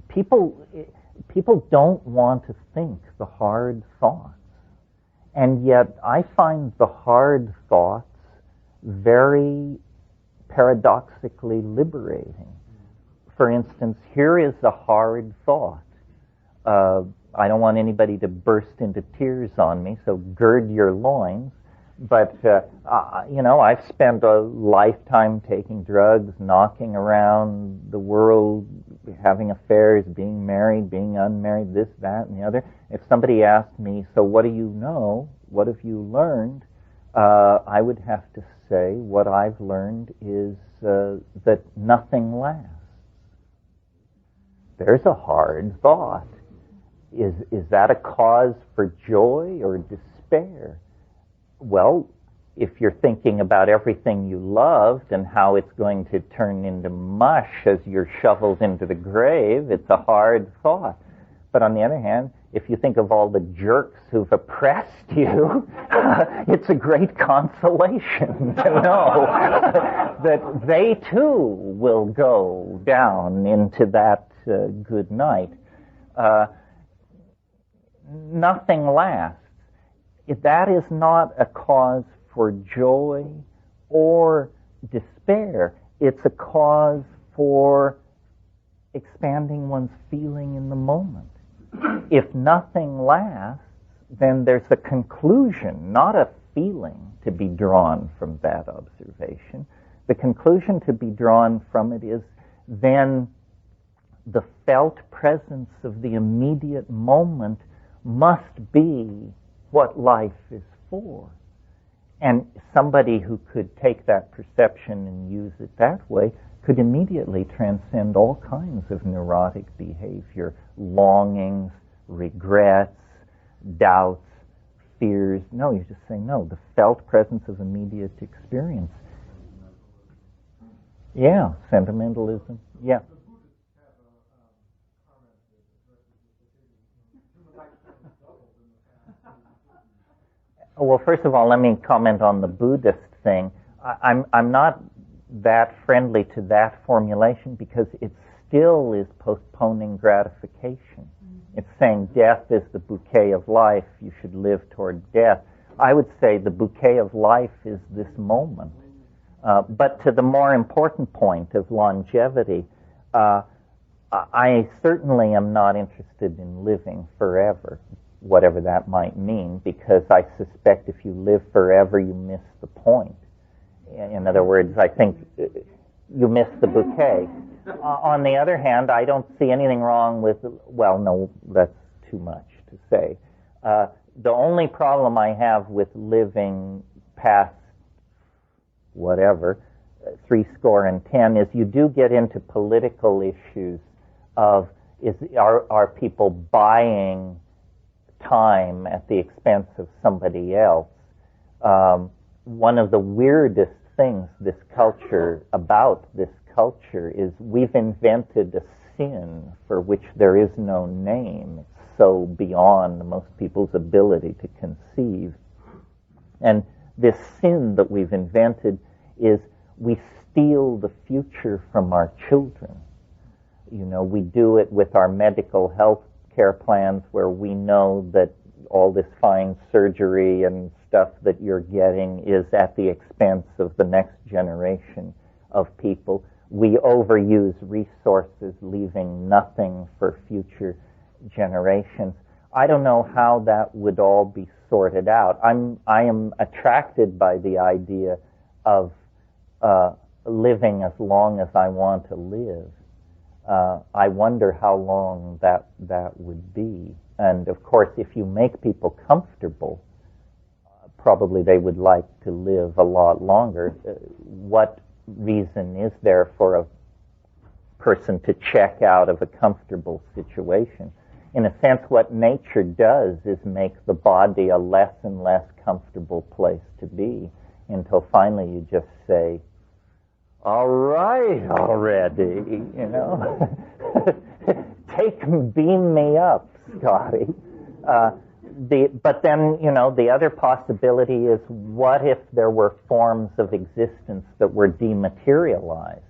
people don't want to think the hard thoughts. And yet I find the hard thoughts very paradoxically liberating. For instance, here is a hard thought. I don't want anybody to burst into tears on me, so gird your loins. But, I've spent a lifetime taking drugs, knocking around the world, having affairs, being married, being unmarried, this, that, and the other. If somebody asked me, so what do you know? What have you learned? I would have to say what I've learned is that nothing lasts. There's a hard thought. Is that a cause for joy or despair? Well, if you're thinking about everything you loved and how it's going to turn into mush as you're shoveled into the grave, it's a hard thought. But on the other hand, if you think of all the jerks who've oppressed you, it's a great consolation to know that they too will go down into that good night. Nothing lasts. That is not a cause for joy or despair. It's a cause for expanding one's feeling in the moment. If nothing lasts, then there's a conclusion, not a feeling, to be drawn from that observation. The conclusion to be drawn from it is then the felt presence of the immediate moment must be what life is for. And somebody who could take that perception and use it that way could immediately transcend all kinds of neurotic behavior, longings, regrets, doubts, fears. No, you just say no, the felt presence of immediate experience. Yeah, sentimentalism. Yeah. Well, first of all, let me comment on the Buddhist thing. I'm not that friendly to that formulation because it still is postponing gratification. It's saying death is the bouquet of life. You should live toward death. I would say the bouquet of life is this moment. But to the more important point of longevity, I certainly am not interested in living forever, whatever that might mean, because I suspect if you live forever, you miss the point. In other words, I think you miss the bouquet. On the other hand, I don't see anything wrong with, well, no, that's too much to say. The only problem I have with living past whatever, 70 is you do get into political issues of, are people buying time at the expense of somebody else? One of the weirdest things about this culture is we've invented a sin for which there is no name. It's so beyond most people's ability to conceive. And this sin that we've invented is we steal the future from our children. We do it with our medical health care plans where we know that all this fine surgery and stuff that you're getting is at the expense of the next generation of people. We overuse resources, leaving nothing for future generations. I don't know how that would all be sorted out. I am attracted by the idea of living as long as I want to live. I wonder how long that would be. And of course, if you make people comfortable, probably they would like to live a lot longer. What reason is there for a person to check out of a comfortable situation? In a sense, what nature does is make the body a less and less comfortable place to be until finally you just say, all right already, beam me up, Scotty. But then, the other possibility is, what if there were forms of existence that were dematerialized?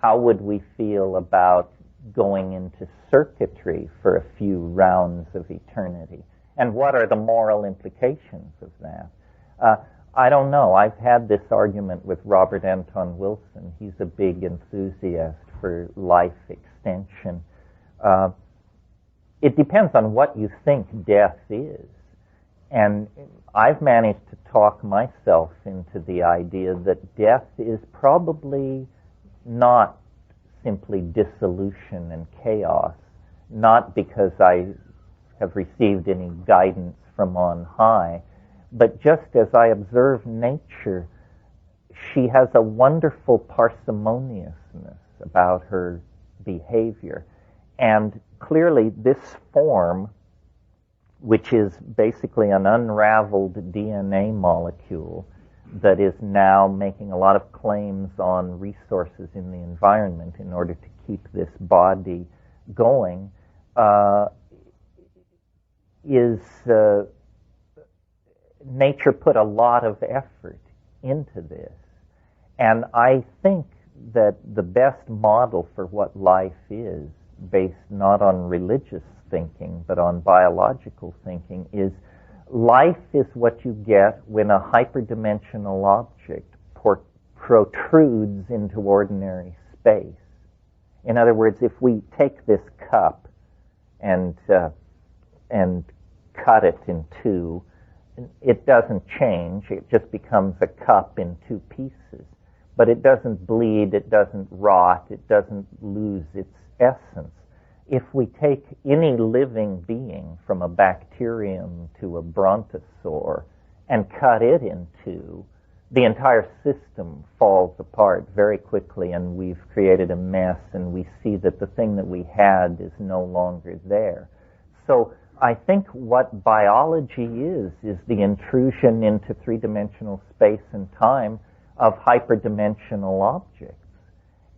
How would we feel about going into circuitry for a few rounds of eternity. And what are the moral implications of that? I don't know. I've had this argument with Robert Anton Wilson. He's a big enthusiast for life extension. It depends on what you think death is. And I've managed to talk myself into the idea that death is probably not simply dissolution and chaos, not because I have received any guidance from on high, but just as I observe nature, she has a wonderful parsimoniousness about her behavior. And clearly this form, which is basically an unraveled DNA molecule that is now making a lot of claims on resources in the environment in order to keep this body going, nature put a lot of effort into this. And I think that the best model for what life is, based not on religious thinking, but on biological thinking, is life is what you get when a hyperdimensional object protrudes into ordinary space. In other words, if we take this cup and cut it in two, it doesn't change. It just becomes a cup in two pieces. But it doesn't bleed, it doesn't rot, it doesn't lose its essence. If we take any living being, from a bacterium to a brontosaur, and cut it in two, the entire system falls apart very quickly, and we've created a mess, and we see that the thing that we had is no longer there. So I think what biology is the intrusion into three-dimensional space and time of hyperdimensional objects.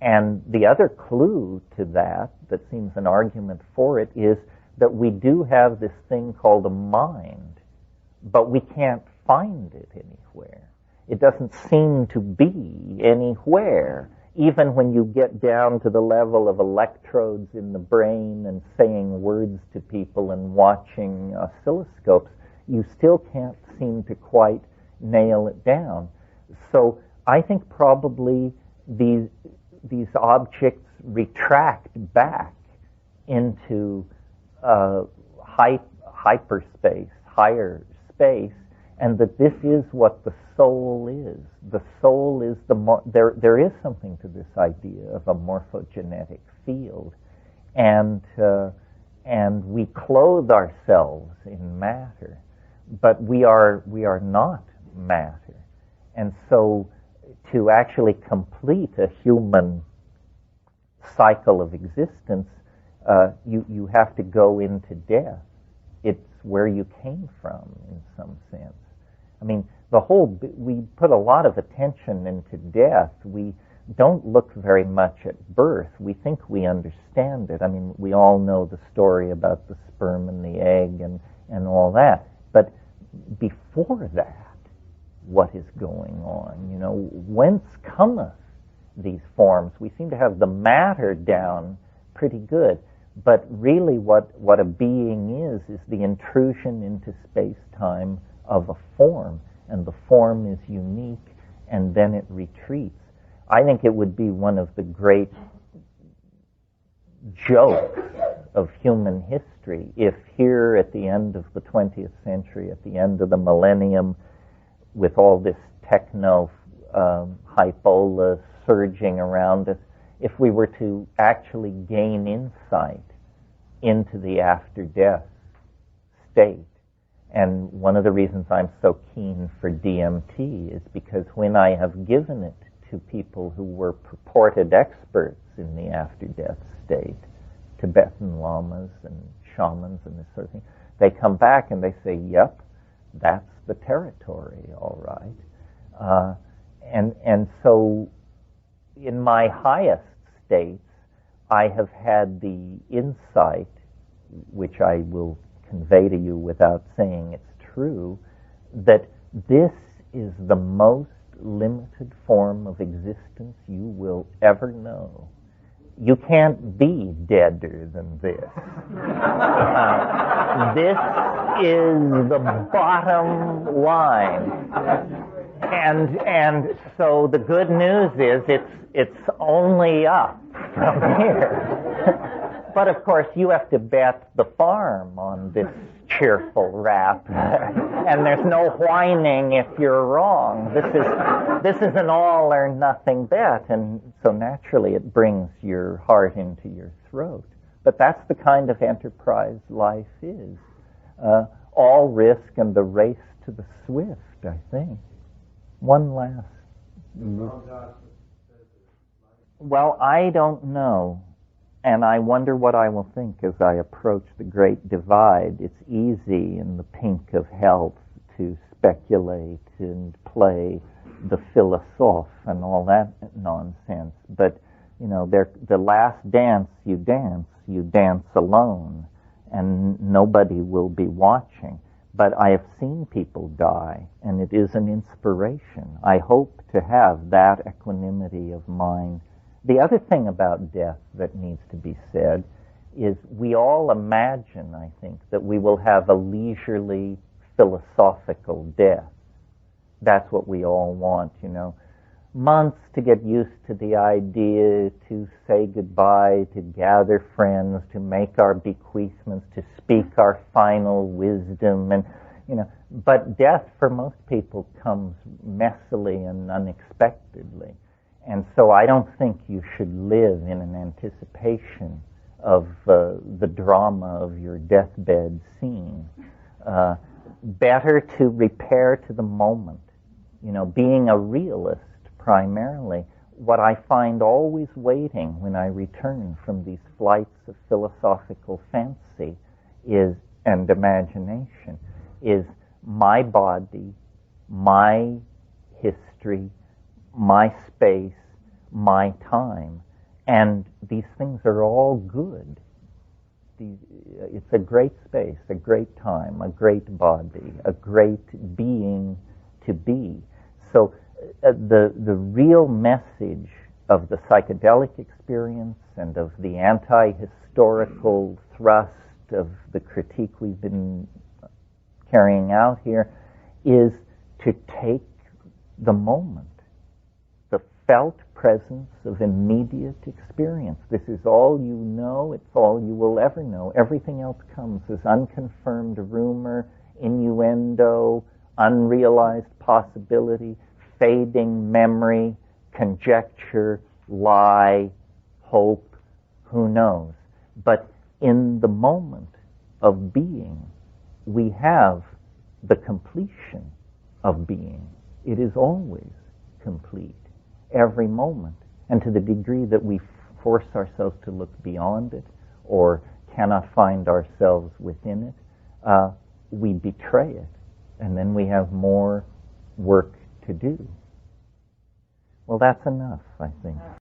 And the other clue to that seems an argument for it, is that we do have this thing called a mind, but we can't find it anywhere. It doesn't seem to be anywhere. Even when you get down to the level of electrodes in the brain and saying words to people and watching oscilloscopes, you still can't seem to quite nail it down. So I think probably these objects retract back into hyperspace, higher space, and that this is what the soul is. The soul is there is something to this idea of a morphogenetic field, and we clothe ourselves in matter, but we are not matter, and so to actually complete a human cycle of existence, you have to go into death. It's where you came from, in some sense. I mean, we put a lot of attention into death. We don't look very much at birth. We think we understand it. I mean, we all know the story about the sperm and the egg and all that. But before that, what is going on? You know, whence cometh these forms? We seem to have the matter down pretty good, but really what a being is the intrusion into space-time of a form, and the form is unique, and then it retreats. I think it would be one of the great jokes of human history if here at the end of the 20th century, at the end of the millennium, with all this techno hypola surging around us, if we were to actually gain insight into the after-death state. And one of the reasons I'm so keen for DMT is because when I have given it to people who were purported experts in the after-death state, Tibetan lamas and shamans and this sort of thing, they come back and they say, yep, that's the territory, all right. And so in my highest states, I have had the insight, which I will convey to you without saying it's true, that this is the most limited form of existence you will ever know. You can't be deader than this. This is the bottom line. And so the good news is it's only up from here. But of course you have to bet the farm on this cheerful rap. And there's no whining if you're wrong. This is an all or nothing bet, and so naturally it brings your heart into your throat. But that's the kind of enterprise life is. All risk and the race to the swift, I think. One last. Well, I don't know. And I wonder what I will think as I approach the great divide. It's easy in the pink of health to speculate and play the philosophe and all that nonsense. But, the last dance you dance alone, and nobody will be watching. But I have seen people die, and it is an inspiration. I hope to have that equanimity of mind. The other thing about death that needs to be said is we all imagine, I think, that we will have a leisurely philosophical death. That's what we all want, Months to get used to the idea, to say goodbye, to gather friends, to make our bequeathments, to speak our final wisdom, and but death for most people comes messily and unexpectedly. And so I don't think you should live in an anticipation of the drama of your deathbed scene. Better to repair to the moment. Being a realist primarily, what I find always waiting when I return from these flights of philosophical fancy and imagination is my body, my history, my space, my time. And these things are all good. It's a great space, a great time, a great body, a great being to be. So the real message of the psychedelic experience and of the anti-historical thrust of the critique we've been carrying out here is to take the moment, the felt presence of immediate experience. This is all you know, it's all you will ever know. Everything else comes as unconfirmed rumor, innuendo, unrealized possibility, fading memory, conjecture, lie, hope, who knows. But in the moment of being, we have the completion of being. It is always complete, every moment. And to the degree that we force ourselves to look beyond it or cannot find ourselves within it, we betray it. And then we have more work to do. Well, that's enough, I think.